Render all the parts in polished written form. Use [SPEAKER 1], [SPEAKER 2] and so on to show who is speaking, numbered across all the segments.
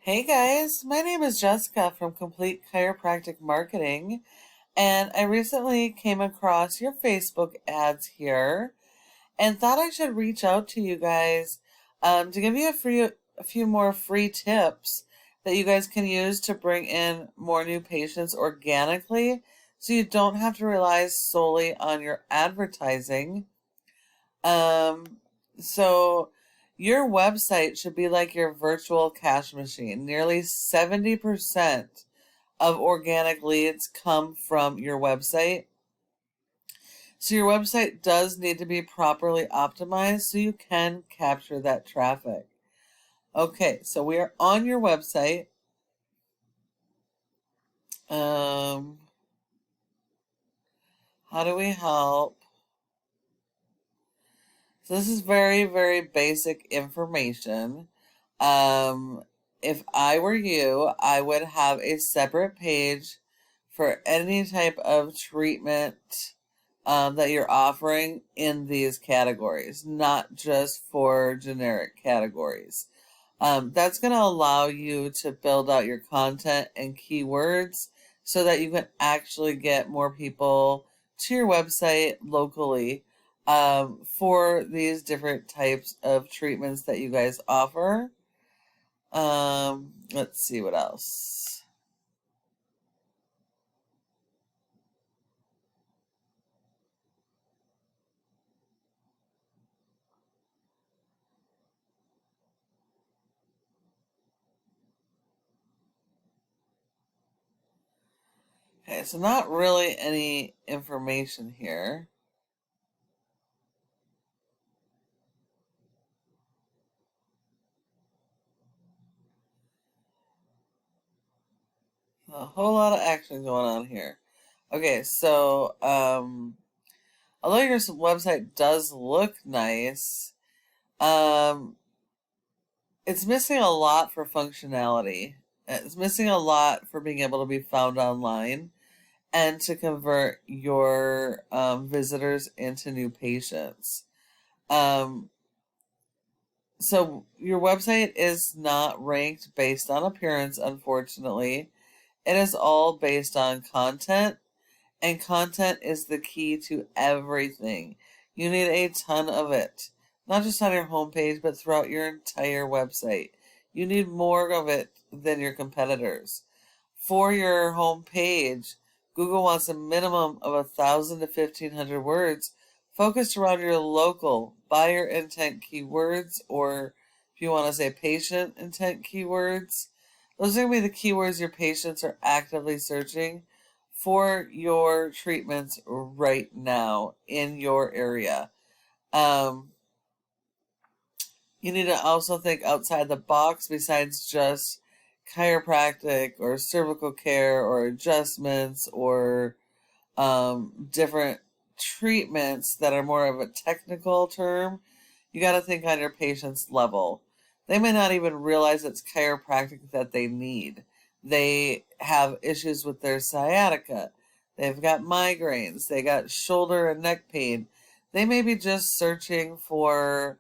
[SPEAKER 1] Hey guys, my name is Jessica from Complete Chiropractic Marketing, and I recently came across your Facebook ads here and thought I should reach out to you guys to give you a few more free tips that you guys can use to bring in more new patients organically so you don't have to rely solely on your advertising. Um, so your website should be like your virtual cash machine. Nearly 70% of organic leads come from your website. So your website does need to be properly optimized so you can capture that traffic. Okay, so we are on your website. Um, how do we help? So this is very, very basic information. Um, if I were you, I would have a separate page for any type of treatment that you're offering in these categories, not just for generic categories. That's going to allow you to build out your content and keywords so that you can actually get more people to your website locally for these different types of treatments that you guys offer. Let's see what else. Okay, so not really any information here. A whole lot of action going on here. Okay, so although your website does look nice, um, it's missing a lot for functionality. It's missing a lot for being able to be found online and to convert your visitors into new patients. Um, so your website is not ranked based on appearance, unfortunately. It is all based on content, and content is the key to everything. You need a ton of it, not just on your homepage, but throughout your entire website. You need more of it than your competitors. For your homepage, Google wants a minimum of 1,000 to 1,500 words focused around your local buyer intent keywords, or if you want to say patient intent keywords. Those are going to be the keywords your patients are actively searching for your treatments right now in your area. Um, you need to also think outside the box besides just chiropractic or cervical care or adjustments or different treatments that are more of a technical term. You got to think on your patient's level. They may not even realize it's chiropractic that they need. They have issues with their sciatica. They've got migraines. They got shoulder and neck pain. They may be just searching for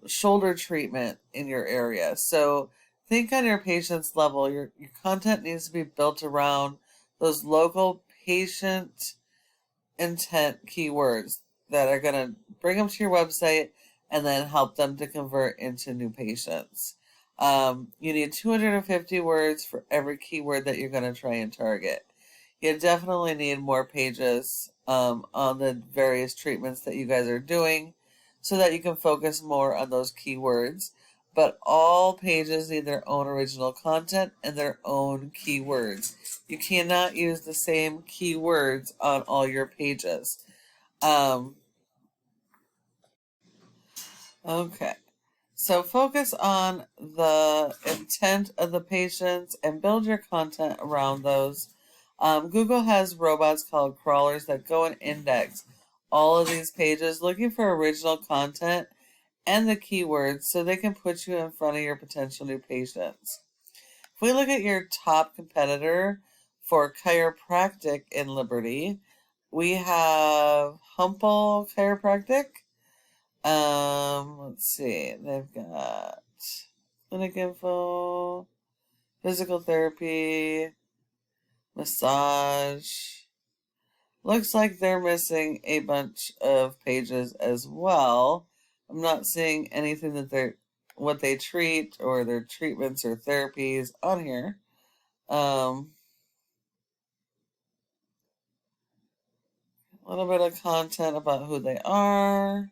[SPEAKER 1] shoulder treatment in your area. So think on your patient's level. Your content needs to be built around those local patient intent keywords that are going to bring them to your website and then help them to convert into new patients. You need 250 words for every keyword that you're going to try and target. You definitely need more pages on the various treatments that you guys are doing so that you can focus more on those keywords. But all pages need their own original content and their own keywords. You cannot use the same keywords on all your pages. Um, okay. So focus on the intent of the patients and build your content around those. Google has robots called crawlers that go and index all of these pages looking for original content and the keywords so they can put you in front of your potential new patients. If we look at your top competitor for chiropractic in Liberty, we have Humple Chiropractic. Let's see, they've got clinic info, physical therapy, massage. Looks like they're missing a bunch of pages as well. I'm not seeing anything that what they treat or their treatments or therapies on here. A little bit of content about who they are.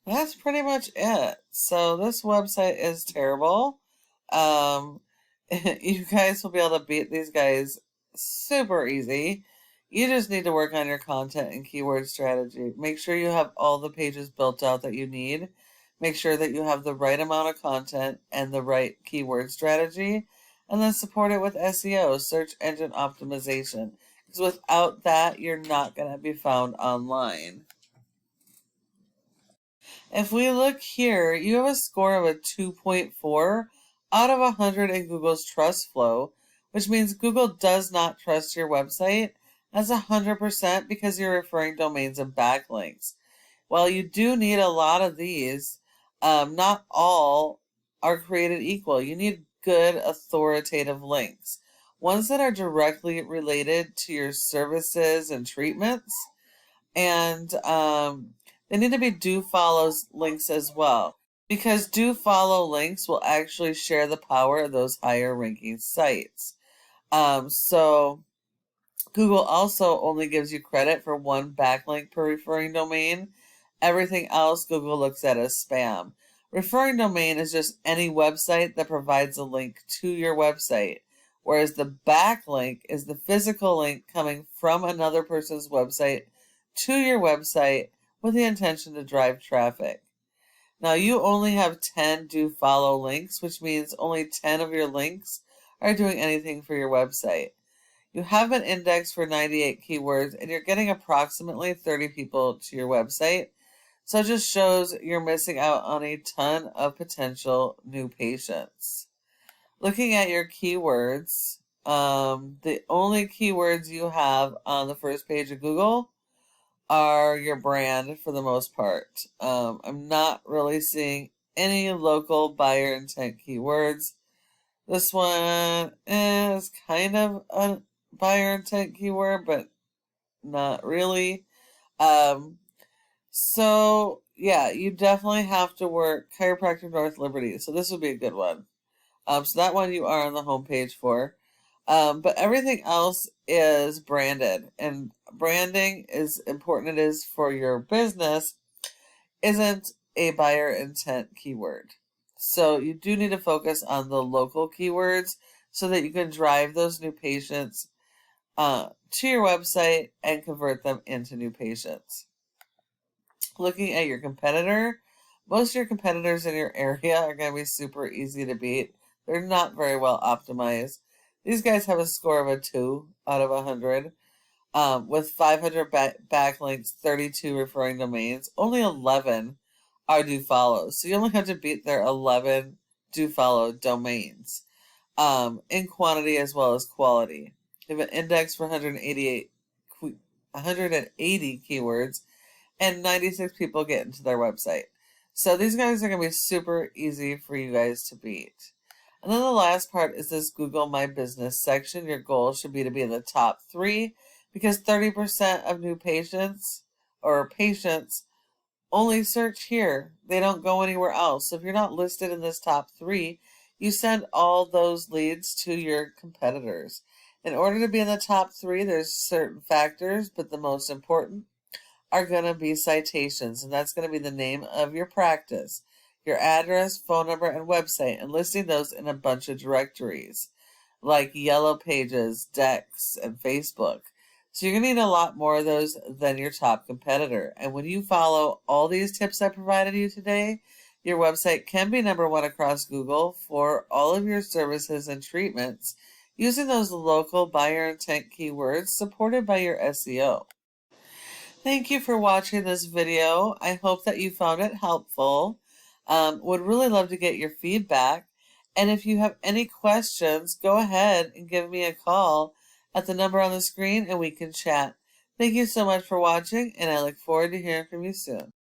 [SPEAKER 1] That's pretty much it. So this website is terrible. Um, you guys will be able to beat these guys super easy. You just need to work on your content and keyword strategy. Make sure you have all the pages built out that you need. Make sure that you have the right amount of content and the right keyword strategy. And then support it with SEO, search engine optimization. Because without that, you're not going to be found online. If we look here, you have a score of a 2.4 out of 100 in Google's trust flow, which means Google does not trust your website as 100% because you're referring domains and backlinks. While you do need a lot of these, not all are created equal. You need good authoritative links, ones that are directly related to your services and treatments, and they need to be do follows links as well, because do follow links will actually share the power of those higher ranking sites. So Google also only gives you credit for one backlink per referring domain. Everything else Google looks at as spam. Referring domain is just any website that provides a link to your website, whereas the backlink is the physical link coming from another person's website to your website with the intention to drive traffic. Now, you only have 10 do follow links, which means only 10 of your links are doing anything for your website. You have an index for 98 keywords, and you're getting approximately 30 people to your website. So it just shows you're missing out on a ton of potential new patients. Looking at your keywords, the only keywords you have on the first page of Google are your brand for the most part. I'm not really seeing any local buyer intent keywords. This one is kind of a buyer intent keyword, but not really. So yeah, you definitely have to work Chiropractic North Liberty. So this would be a good one. So that one you are on the homepage for. But everything else is branded, and branding, is important it is for your business, isn't a buyer intent keyword. So you do need to focus on the local keywords so that you can drive those new patients to your website and convert them into new patients. Looking at your competitor, most of your competitors in your area are going to be super easy to beat. They're not very well optimized. These guys have a score of a 2 out of 100, with 500 backlinks, 32 referring domains. Only 11 are do follows. So you only have to beat their 11 do follow domains, in quantity as well as quality. They have an index for 180 keywords, and 96 people get into their website. So these guys are going to be super easy for you guys to beat. And then the last part is this Google My Business section. Your goal should be to be in the top 3, because 30% of new patients only search here. They don't go anywhere else. So if you're not listed in this top 3, you send all those leads to your competitors. In order to be in the top 3, there's certain factors, but the most important are going to be citations, and that's going to be the name of your practice, your address, phone number, and website, and listing those in a bunch of directories like Yellow Pages, Dex, and Facebook. So you're going to need a lot more of those than your top competitor. And when you follow all these tips I provided you today, your website can be number 1 across Google for all of your services and treatments using those local buyer intent keywords supported by your SEO. Thank you for watching this video. I hope that you found it helpful. Would really love to get your feedback. And if you have any questions, go ahead and give me a call at the number on the screen and we can chat. Thank you so much for watching, and I look forward to hearing from you soon.